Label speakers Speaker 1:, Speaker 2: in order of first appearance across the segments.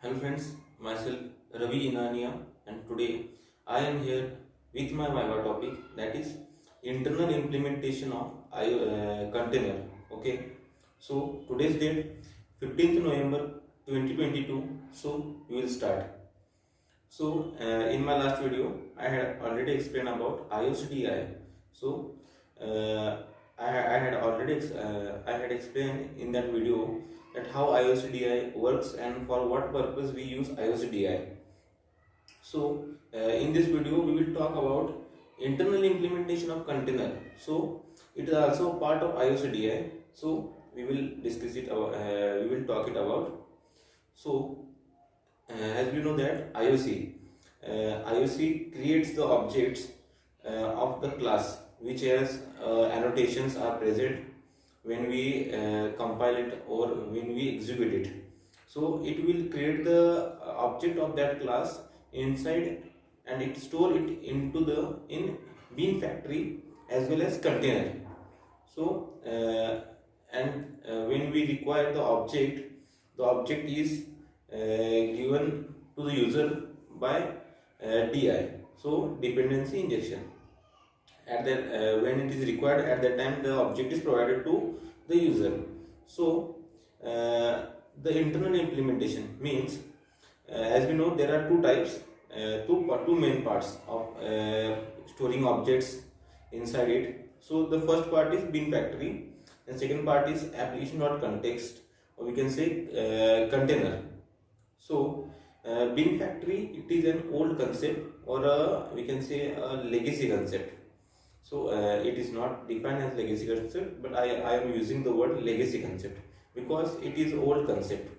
Speaker 1: Hello friends, myself Ravi Inania, and today I am here with my Viva topic, that is internal implementation of container. Okay, so today's date 15th November 2022. So we will start. So in my last video I had already explained about IOCDI. So uh, I had already I had explained in that video that how IOCDI works and for what purpose we use IOCDI. So in this video we will talk about internal implementation of container. So it is also part of IOCDI. So we will discuss it. We will talk it about. So as we know that IOC creates the objects of the class which has annotations are present when we compile it or when we execute it. So it will create the object of that class inside and it store it into the in bean factory as well as container. So when we require the object is given to the user by DI, so dependency injection. At that when it is required, at that time the object is provided to the user. So the internal implementation means, as we know, there are two types, two main parts of storing objects inside it. So the first part is bin factory, and second part is application.context, or we can say container. So bin factory, it is an old concept, or we can say a legacy concept. So it is not defined as legacy concept, but I am using the word legacy concept because it is old concept.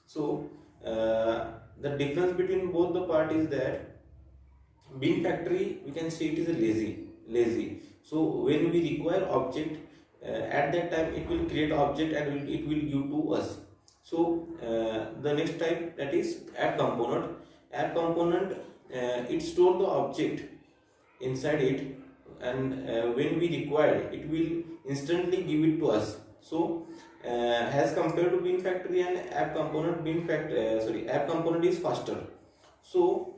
Speaker 1: So the difference between both the part is that bin factory, we can say it is a lazy. So when we require object, at that time it will create object and it will give to us. So the next type, that is app component. App component, it store the object inside it, and when we require it will instantly give it to us. So as compared to bin factory and app component, app component is faster. So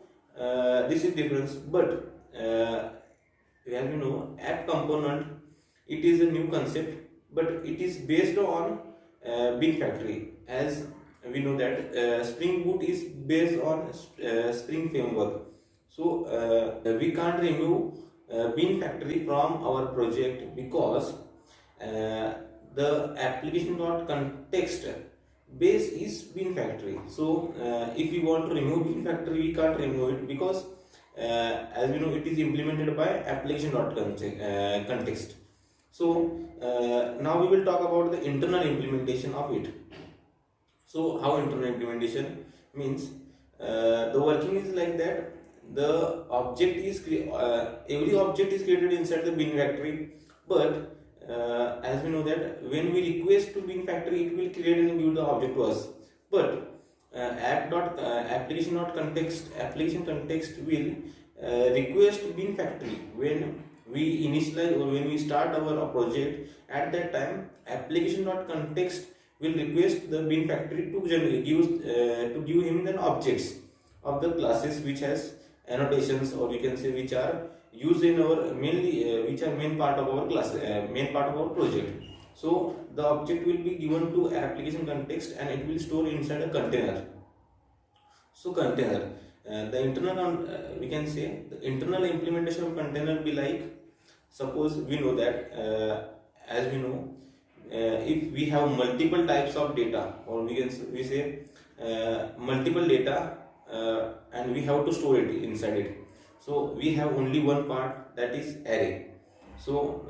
Speaker 1: this is difference. But as you know, app component, it is a new concept, but it is based on bin factory. As we know that Spring Boot is based on Spring framework. So we can't remove bin factory from our project because the application.context base is bin factory. So if we want to remove bin factory, we can't remove it because as we know, it is implemented by application.context. So now we will talk about the internal implementation of it. So how internal implementation means, the working is like that. The object is every object is created inside the bin factory, but as we know that when we request to bin factory, it will create and give the object to us. But application context will request bin factory when we initialize or when we start our project. At that time, application.context will request the bin factory to give him the objects of the classes which has annotations, or we can say which are used in our which are main part of our class, main part of our project. So the object will be given to application context and it will store inside a container. So container, the internal we can say the internal implementation of container be like, suppose we know that as we know, if we have multiple types of data, or we say multiple data, and we have to store it inside it. So we have only one part, that is array. So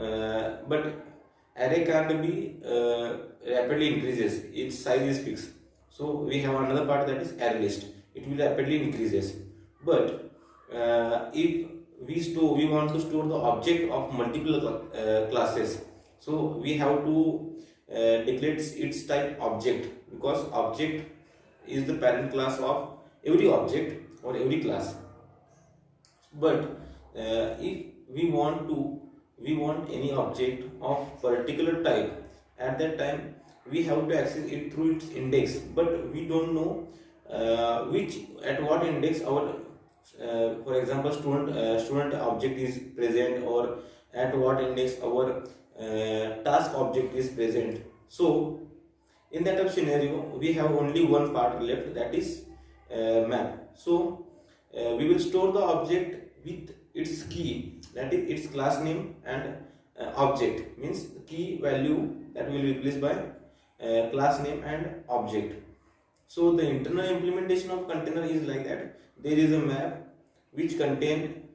Speaker 1: but array can't be rapidly increases, its size is fixed. So we have another part, that is array list, it will rapidly increases. But if we want to store the object of multiple classes, so we have to declare its type object, because object is the parent class of every object or every class. But if we want any object of particular type, at that time we have to access it through its index, but we don't know which at what index our for example student object is present, or at what index our task object is present. So in that type of scenario we have only one part left, that is map. So we will store the object with its key, that is its class name, and object means key value that will be replaced by class name and object. So the internal implementation of container is like that. There is a map which contain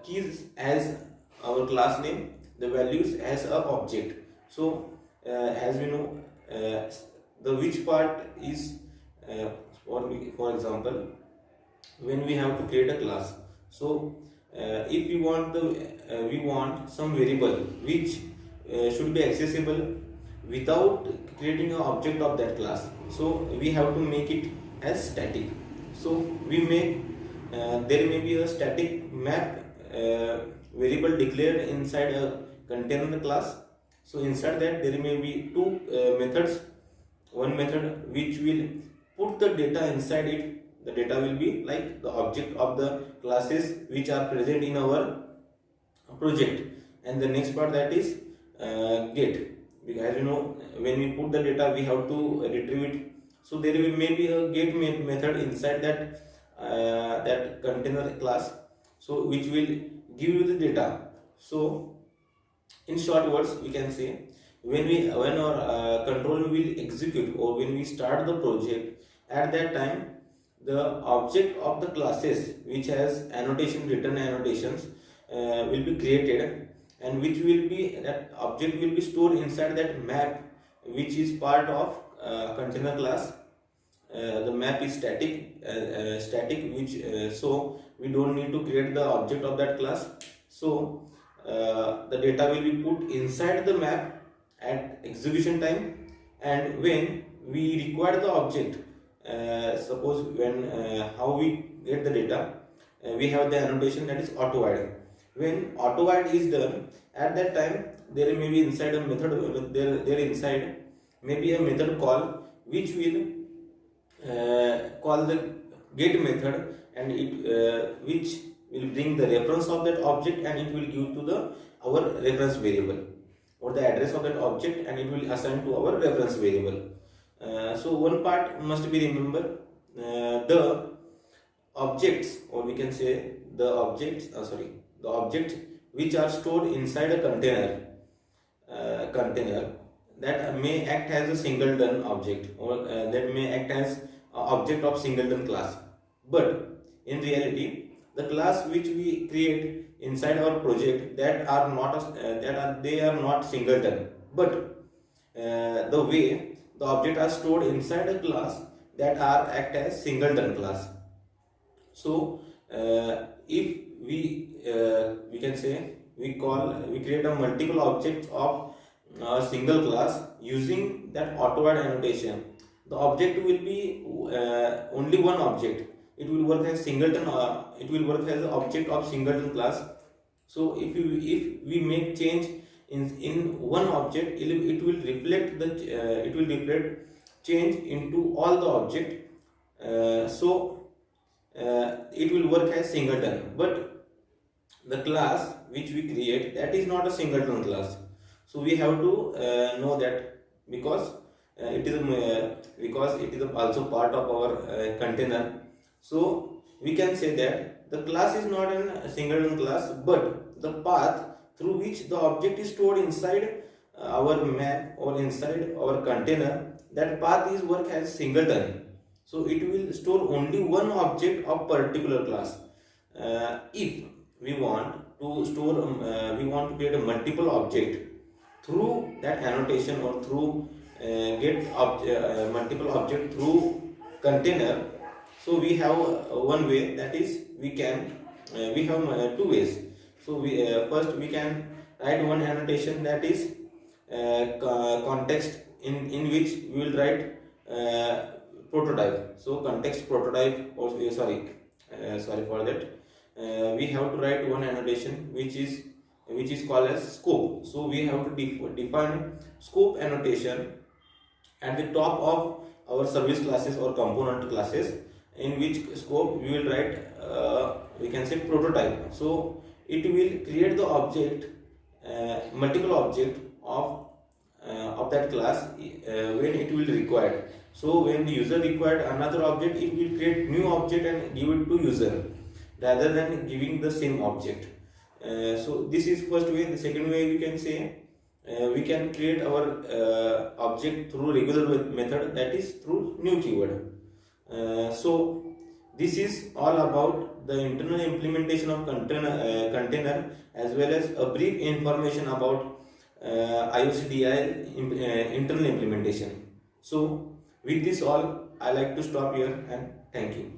Speaker 1: keys as our class name, the values as a object. So as we know, the which part is for example, when we have to create a class. So if we want we want some variable which should be accessible without creating an object of that class, so we have to make it as static. So we make there may be a static map variable declared inside a container class. So inside that there may be two methods. One method which will put the data inside it, the data will be like the object of the classes which are present in our project, and the next part, that is get, because as you know, when we put the data we have to retrieve it. So there will may be a get method inside that that container class, so which will give you the data. So in short words we can say, when our control will execute, or when we start the project, at that time the object of the classes which has annotation, written annotations will be created, and which will be, that object will be stored inside that map which is part of container class. The map is static which so we don't need to create the object of that class. So the data will be put inside the map at execution time, and when we require the object, suppose when how we get the data, we have the annotation, that is auto-add. When auto-add is done, at that time there may be inside a method, there inside may be a method call which will call the get method, and it which will bring the reference of that object, and it will give to the our reference variable, or the address of that object, and it will assign to our reference variable. So one part must be remember, the objects, or we can say the objects, the objects which are stored inside a container that may act as a singleton object, or that may act as object of singleton class. But in reality, the class which we create inside our project, that are not they are not singleton, but the way the objects are stored inside a class, that are act as singleton class. So if we can say we create a multiple objects of a single class using that auto-add annotation, the object will be only one object. It will work as singleton. It will work as an object of singleton class. So if we make change in one object, it will reflect change into all the object. So it will work as singleton. But the class which we create, that is not a singleton class. So we have to know that, because it is also part of our container. So we can say that the class is not a singleton class, but the path through which the object is stored inside our map or inside our container, that path is work as singleton. So it will store only one object of particular class. If we want to store, we want to create a multiple object through that annotation, or through get multiple object through container. So we have one way, that is we have two ways. So we first we can write one annotation, that is context, in which we will write prototype. So context prototype, or sorry for that, we have to write one annotation which is called as scope. So we have to define scope annotation at the top of our service classes or component classes, in which scope we will write we can say prototype. So it will create the object, multiple object of that class when it will required. So when the user required another object, it will create new object and give it to user rather than giving the same object. So this is first way. The second way we can say we can create our object through regular method, that is through new keyword. So this is all about the internal implementation of container as well as a brief information about IOCDI internal implementation. So with this all, I like to stop here and thank you.